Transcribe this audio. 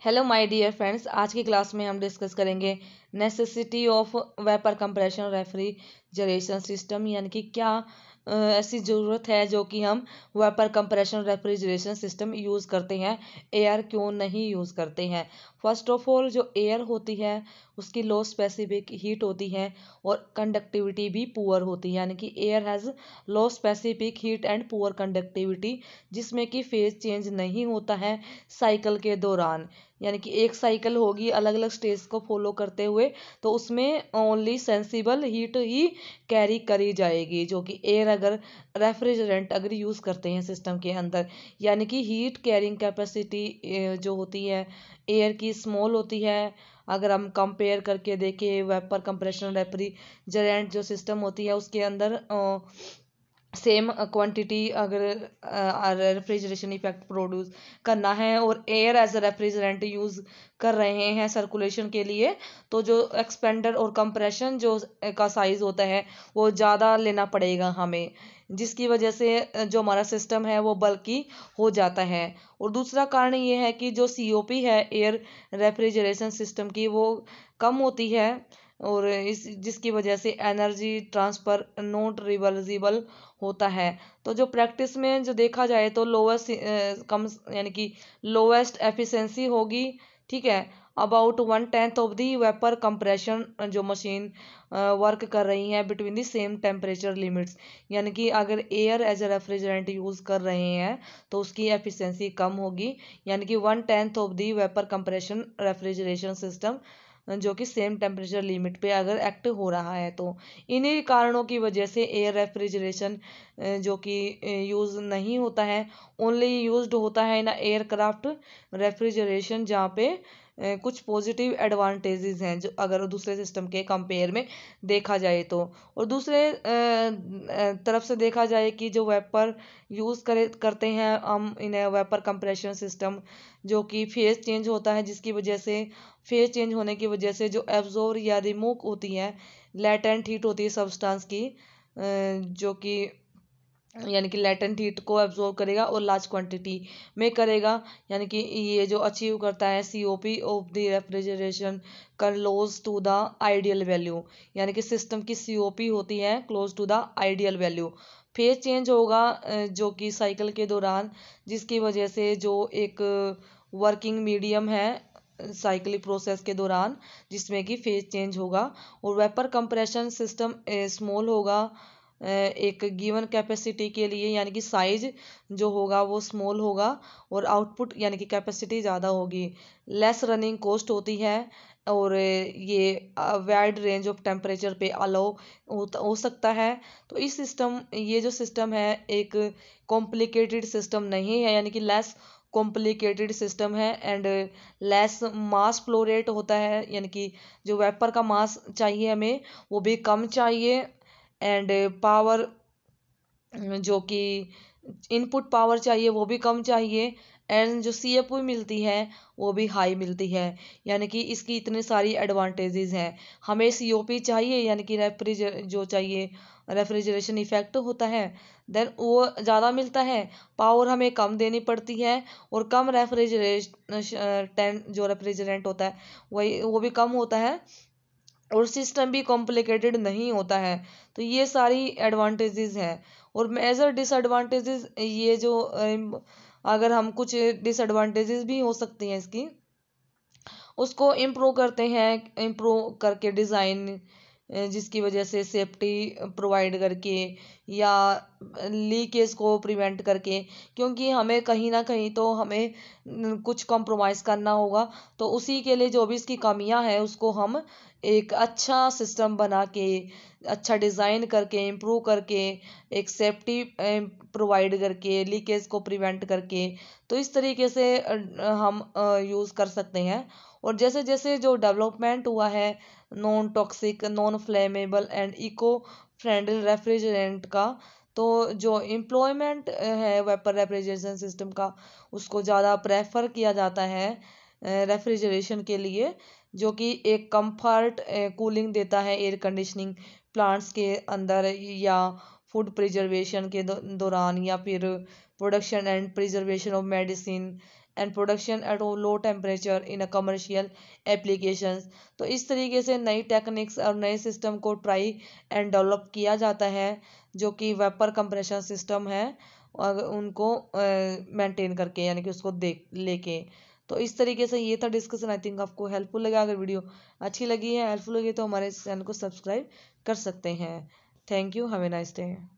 Hello my dear friends, आज की class में हम डिस्कस करेंगे necessity of vapour compression refrigeration system, यानी कि क्या ऐसी ज़रूरत है जो कि हम vapour compression refrigeration system use करते हैं, एयर क्यों नहीं यूज़ करते हैं। फर्स्ट ऑफ ऑल, जो एयर होती है उसकी लो स्पेसिफिक हीट होती है और कंडक्टिविटी भी पुअर होती है, यानी कि air has low specific heat and poor conductivity, जिसमें कि फेज चेंज नहीं होता है साइकिल के दौरान। यानी कि एक साइकिल होगी अलग अलग स्टेज को फॉलो करते हुए, तो उसमें ओनली सेंसिबल हीट ही कैरी करी जाएगी, जो कि एयर अगर रेफ्रिजरेंट अगर यूज़ करते हैं सिस्टम के अंदर, यानी कि हीट कैरिंग कैपेसिटी जो होती है एयर की स्मॉल होती है। अगर हम कंपेयर करके देखें वेपर कंप्रेशन रेफ्रिजरेंट जो सिस्टम होती है उसके अंदर सेम क्वांटिटी अगर रेफ्रिजरेशन इफेक्ट प्रोड्यूस करना है और air as a refrigerant use कर रहे हैं सर्कुलेशन के लिए, तो जो एक्सपेंडर और कंप्रेशन जो का साइज होता है वो ज़्यादा लेना पड़ेगा हमें, जिसकी वजह से जो हमारा सिस्टम है वो बल्कि हो जाता है। और दूसरा कारण ये है कि जो सीओपी है एयर रेफ्रिजरेशन सिस्टम की वो कम होती है, और इस जिसकी वजह से एनर्जी ट्रांसफ़र नॉट रिवर्सिबल होता है। तो जो प्रैक्टिस में जो देखा जाए तो लोवेस्ट कम यानी कि लोवेस्ट एफिशिएंसी होगी, ठीक है, about 1/10 of the vapour compression जो मशीन वर्क कर रही हैं between the same temperature limits. यानी कि अगर air as a refrigerant use कर रहे हैं तो उसकी एफिशिएंसी कम होगी, यानी कि 1/10 of the vapour compression refrigeration system जो कि सेम टेम्परेचर लिमिट पे अगर एक्टिव हो रहा है। तो इन्हीं कारणों की वजह से एयर रेफ्रिजरेशन जो कि यूज़ नहीं होता है, ओनली यूज्ड होता है ना एयरक्राफ्ट रेफ्रिजरेशन, जहाँ पे कुछ पॉजिटिव एडवांटेजेस हैं जो अगर दूसरे सिस्टम के कंपेयर में देखा जाए तो। और दूसरे तरफ से देखा जाए कि जो वेपर यूज़ करते हैं हम इन वेपर कंप्रेशन सिस्टम, जो कि फेज चेंज होता है, जिसकी वजह से फेज चेंज होने की वजह से जो एब्जॉर्ब या रिमूव होती है लेटेंट हीट होती है सब्सटेंस की, जो कि यानी कि लेटेंट हीट को एब्जॉर्ब करेगा और लार्ज क्वांटिटी में करेगा, यानी कि ये जो अचीव करता है COP of the refrigeration close to the ideal value, यानी कि सिस्टम की सीओपी होती है close to the ideal value. Phase change होगा जो कि साइकिल के दौरान, जिसकी वजह से जो एक वर्किंग मीडियम है साइक्लिक प्रोसेस के दौरान जिसमें कि फेज चेंज होगा। और वेपर कंप्रेशन सिस्टम स्मॉल होगा एक गिवन कैपेसिटी के लिए, यानी कि साइज जो होगा वो स्मॉल होगा और आउटपुट यानी कि कैपेसिटी ज़्यादा होगी। लेस रनिंग कॉस्ट होती है और ये वाइड रेंज ऑफ टेम्परेचर पे अलाउ हो सकता है। तो इस सिस्टम ये जो सिस्टम है एक कॉम्प्लिकेटेड सिस्टम नहीं है, यानी कि लेस कॉम्प्लिकेटेड सिस्टम है and less mass flow rate होता है, यानी कि जो वेपर का मास चाहिए हमें वो भी कम चाहिए, एंड पावर जो कि इनपुट पावर चाहिए वो भी कम चाहिए, एंड जो सीएफओ मिलती है वो भी हाई मिलती है। यानी कि इसकी इतनी सारी एडवांटेजेस हैं। हमें सीओपी चाहिए यानी कि जो चाहिए रेफ्रिजरेशन इफेक्ट होता है, देन वो ज़्यादा मिलता है, पावर हमें कम देनी पड़ती है और कम रेफ्रिजरेशन जो रेफ्रिजरेंट होता है वही वो भी कम होता है और सिस्टम भी कॉम्प्लिकेटेड नहीं होता है। तो ये सारी एडवांटेजेस हैं। और मेजर डिसएडवांटेजेस ये जो अगर हम कुछ डिसएडवांटेजेस भी हो सकती हैं इसकी, उसको इम्प्रूव करते हैं, इम्प्रूव करके डिज़ाइन जिसकी वजह से सेफ्टी प्रोवाइड करके या लीकेज को प्रिवेंट करके, क्योंकि हमें कहीं ना कहीं तो हमें कुछ कॉम्प्रोमाइज़ करना होगा। तो उसी के लिए जो भी इसकी कमियां हैं उसको हम एक अच्छा सिस्टम बना के, अच्छा डिज़ाइन करके, इम्प्रूव करके, एक सेफ्टी प्रोवाइड करके, लीकेज को प्रिवेंट करके, तो इस तरीके से हम यूज़ कर सकते हैं। और जैसे जैसे जो डेवलपमेंट हुआ है non toxic, non flammable and eco friendly refrigerant का, तो जो एम्प्लॉयमेंट है वेपर रेफ्रिजरेशन सिस्टम का उसको ज़्यादा प्रेफर किया जाता है रेफ्रिजरेशन के लिए, जो कि एक कंफर्ट कूलिंग देता है एयर कंडीशनिंग प्लांट्स के अंदर या फूड प्रिजर्वेशन के दौरान, या फिर production and preservation of medicine and production at low temperature in a commercial applications. तो इस तरीके से नई टेक्निक्स और नए सिस्टम को ट्राई एंड डेवलप किया जाता है, जो कि वेपर कंप्रेशन सिस्टम है, और उनको मेंटेन करके, यानी कि उसको देख लेके। तो इस तरीके से ये था डिस्कशन। आई थिंक आपको हेल्पफुल लगा। अगर वीडियो अच्छी लगी है, हेल्पफुल लगी, तो हमारे चैनल को सब्सक्राइब कर सकते हैं। Thank you, have a nice day.